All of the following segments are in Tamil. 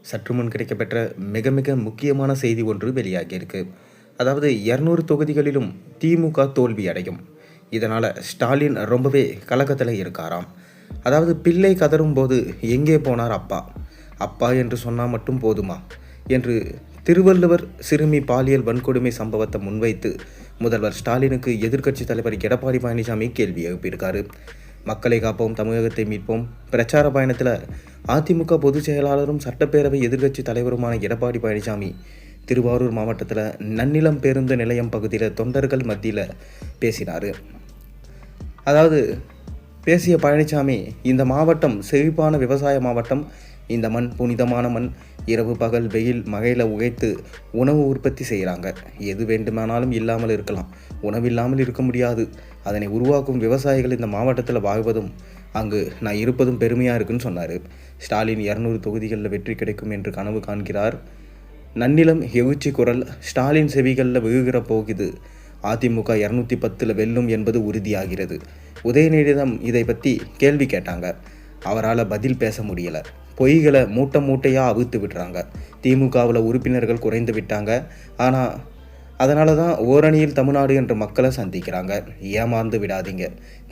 சற்று முன் கிடைக்கப்பெற்ற மிக மிக முக்கியமான செய்தி ஒன்று வெளியாகியிருக்கு. அதாவது 200 தொகுதிகளிலும் திமுக தோல்வி அடையும். இதனால் ஸ்டாலின் ரொம்பவே கலக்கத்தில் இருக்காராம். அதாவது பிள்ளை கதறும் போது எங்கே போனார் அப்பா, அப்பா என்று சொன்னால் மட்டும் போதுமா என்று திருவள்ளுவர் சிறுமி பாலியல் வன்கொடுமை சம்பவத்தை முன்வைத்து முதல்வர் ஸ்டாலினுக்கு எதிர்க்கட்சி தலைவர் எடப்பாடி பழனிசாமி கேள்வி எழுப்பியிருக்காரு. மக்களை காப்போம், தமிழகத்தை மீட்போம் பிரச்சார பயணத்தில் அதிமுக பொதுச் செயலாளரும் சட்டப்பேரவை எதிர்க்கட்சி தலைவருமான எடப்பாடி பழனிசாமி திருவாரூர் மாவட்டத்தில் நன்னிலம் பேருந்து நிலையம் பகுதியில் தொண்டர்கள் மத்தியில் பேசினார். அதாவது பேசிய பழனிசாமி, இந்த மாவட்டம் செழிப்பான விவசாய மாவட்டம், இந்த மண் புனிதமான மண், இரவு பகல் வெயில் மழையில் உழைத்து உணவு உற்பத்தி செய்கிறாங்க. எது வேண்டுமானாலும் இல்லாமல் இருக்கலாம், உணவில்லாமல் இருக்க முடியாது. அதனை உருவாக்கும் விவசாயிகள் இந்த மாவட்டத்தில் வாழ்வதும் அங்கு நான் இருப்பதும் பெருமையாக இருக்குன்னு சொன்னார். ஸ்டாலின் 200 தொகுதிகளில் வெற்றி கிடைக்கும் என்று கனவு காண்கிறார். நன்னிலம் எழுச்சி குரல் ஸ்டாலின் செவிகளில் விழுகிற போகுது. அதிமுக 210 வெல்லும் என்பது உறுதியாகிறது. உதயநிதியிடம் இதை பற்றி கேள்வி கேட்டாங்க. அவரால் பதில் பேச முடியலை. பொய்களை மூட்டை மூட்டையாக அவிழ்த்து விடுறாங்க. திமுகவில் உறுப்பினர்கள் குறைந்து விட்டாங்க. ஆனால் அதனால தான் ஓரணியில் தமிழ்நாடு என்ற மக்களை சந்திக்கிறாங்க. ஏமாந்து விடாதீங்க.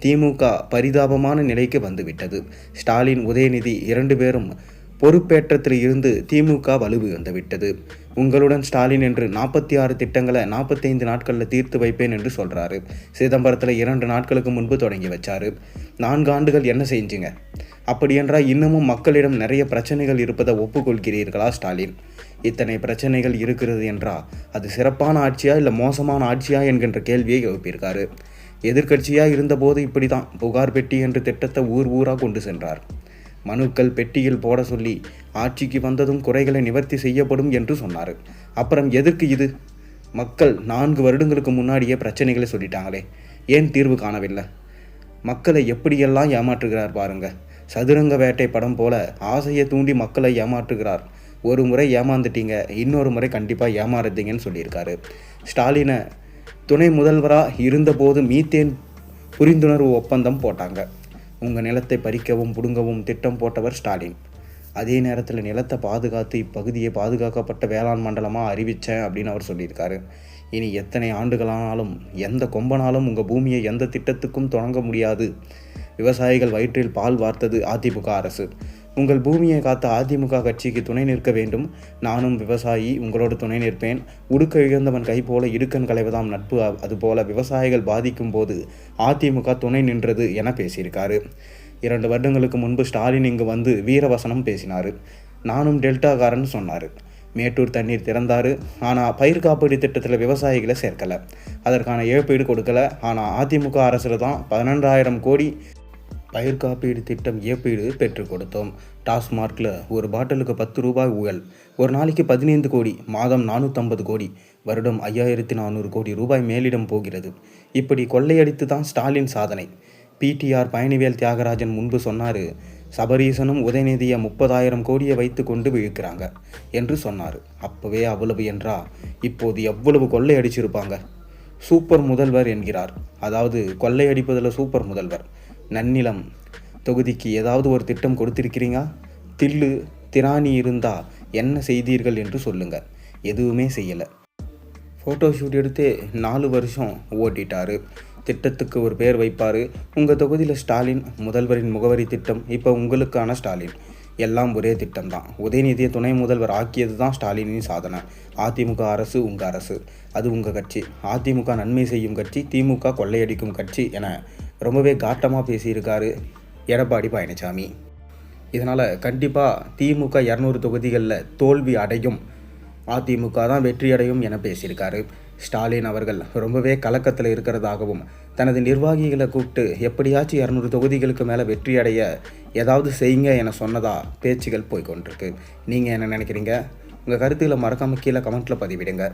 திமுக பரிதாபமான நிலைக்கு வந்து விட்டது. ஸ்டாலின் உதயநிதி 2 பேரும் பொறுப்பேற்றத்தில் இருந்து திமுக வலுவு வந்துவிட்டது. உங்களுடன் ஸ்டாலின் என்று 46 திட்டங்களை 45 நாட்களில் தீர்த்து வைப்பேன் என்று சொல்கிறாரு. சிதம்பரத்தில் 2 நாட்களுக்கு முன்பு தொடங்கி வச்சார். 4 ஆண்டுகள் என்ன செஞ்சுங்க? அப்படியென்றால் இன்னமும் மக்களிடம் நிறைய பிரச்சனைகள் இருப்பதை ஒப்புக்கொள்கிறீர்களா ஸ்டாலின்? இத்தனை பிரச்சனைகள் இருக்கிறது என்றால் அது சிறப்பான ஆட்சியா இல்லை மோசமான ஆட்சியா என்கின்ற கேள்வியை எழுப்பியிருக்காரு. எதிர்க்கட்சியாக இருந்தபோது இப்படி தான் புகார் பெட்டி என்ற திட்டத்தை ஊர் ஊராக கொண்டு சென்றார். மனுக்கள் பெட்டியில் போட சொல்லி ஆட்சிக்கு வந்ததும் குறைகளை நிவர்த்தி செய்யப்படும் என்று சொன்னார். அப்புறம் எதற்கு இது? மக்கள் 4 வருடங்களுக்கு முன்னாடியே பிரச்சனைகளை சொல்லிட்டாங்களே, ஏன் தீர்வு காணவில்லை? மக்களை எப்படியெல்லாம் ஏமாற்றுகிறார் பாருங்க. சதுரங்க வேட்டை படம் போல ஆசையை தூண்டி மக்களை ஏமாற்றுகிறார். ஒரு முறை ஏமாந்துட்டீங்க, இன்னொரு முறை கண்டிப்பாக ஏமாறுதீங்கன்னு சொல்லியிருக்காரு. ஸ்டாலினை துணை முதல்வராக இருந்தபோது மீத்தேன் புரிந்துணர்வு ஒப்பந்தம் போட்டாங்க. உங்கள் நிலத்தை பறிக்கவும் புடுங்கவும் திட்டம் போட்டவர் ஸ்டாலின். அதே நேரத்தில் நிலத்தை பாதுகாத்து இப்பகுதியை பாதுகாக்கப்பட்ட வேளாண் மண்டலமாக அறிவித்தேன் அப்படின்னு அவர் சொல்லியிருக்காரு. இனி எத்தனை ஆண்டுகளானாலும் எந்த கொம்பனாலும் உங்கள் பூமியை எந்த திட்டத்துக்கும் தொடங்க முடியாது. விவசாயிகள் வயிற்றில் பால் வார்த்தது அதிமுக அரசு. உங்கள் பூமியை காத்த அதிமுக கட்சிக்கு துணை நிற்க வேண்டும். நானும் விவசாயி, உங்களோடு துணை நிற்பேன். உடுக்க இழந்தவன் கை போல இடுக்கன் களைவதாம் நட்பு. அதுபோல விவசாயிகள் பாதிக்கும் போது அதிமுக துணை நின்றது என பேசியிருக்காரு. 2 வருடங்களுக்கு முன்பு ஸ்டாலின் இங்கு வந்து வீரவசனம் பேசினார். நானும் டெல்டாக்காரன் சொன்னார். மேட்டூர் தண்ணீர் திறந்தார். ஆனால் பயிர் காப்பீடு திட்டத்தில் விவசாயிகளை சேர்க்கலை. அதற்கான இழப்பீடு கொடுக்கலை. ஆனால் அதிமுக அரசில் தான் 12,000 கோடி பயிர் காப்பீடு திட்டம் இழப்பீடு பெற்றுக் கொடுத்தோம். டாஸ்மார்க்கில் ஒரு பாட்டிலுக்கு 10 ரூபாய் ஊழல். ஒரு நாளைக்கு 15 கோடி, மாதம் 450 கோடி, வருடம் 5,400 கோடி ரூபாய் மேலிடம் போகிறது. இப்படி கொள்ளையடித்து தான் ஸ்டாலின் சாதனை. பிடிஆர் பழனிவேல் தியாகராஜன் முன்பு சொன்னார், சபரீசனும் உதயநிதியை 30,000 கோடியை வைத்து கொண்டு விழுக்கிறாங்க என்று சொன்னார். அப்போவே அவ்வளவு என்றா இப்போது எவ்வளவு கொள்ளையடிச்சிருப்பாங்க? சூப்பர் முதல்வர் என்கிறார். அதாவது கொள்ளையடிப்பதில் சூப்பர் முதல்வர். நன்னிலம் தொகுதிக்கு ஏதாவது ஒரு திட்டம் கொடுத்திருக்கிறீங்க? தில்லு திராணி இருந்தால் என்ன செய்தீர்கள் என்று சொல்லுங்கள். எதுவுமே செய்யலை. ஃபோட்டோ ஷூட் எடுத்து 4 வருஷம் ஓட்டிட்டார். திட்டத்துக்கு ஒரு பேர் வைப்பார். உங்கள் தொகுதியில் ஸ்டாலின், முதல்வரின் முகவரி திட்டம், இப்போ உங்களுக்கான ஸ்டாலின். எல்லாம் ஒரே திட்டம்தான். உதயநிதியை துணை முதல்வர் ஆக்கியது தான் ஸ்டாலினின் சாதனை. அதிமுக அரசு உங்கள் அரசு, அது உங்கள் கட்சி. அதிமுக நன்மை செய்யும் கட்சி, திமுக கொள்ளையடிக்கும் கட்சி என ரொம்பவே காட்டமாக பேசியிருக்காரு எடப்பாடி பழனிசாமி. இதனால் கண்டிப்பாக திமுக 200 தொகுதிகளில் தோல்வி அடையும், அதிமுக தான் வெற்றி அடையும் என பேசியிருக்காரு. ஸ்டாலின் அவர்கள் ரொம்பவே கலக்கத்தில் இருக்கிறதாகவும் தனது நிர்வாகிகளை கூப்பிட்டு எப்படியாச்சும் 200 தொகுதிகளுக்கு மேலே வெற்றி அடைய ஏதாவது செய்யுங்க என சொன்னதா பேச்சுகள் போய்கொண்டிருக்கு. நீங்கள் என்ன நினைக்கிறீங்க? உங்கள் கருத்துக்களை மறக்காமல் கீழே கமெண்ட்டில் பதிவிடுங்க.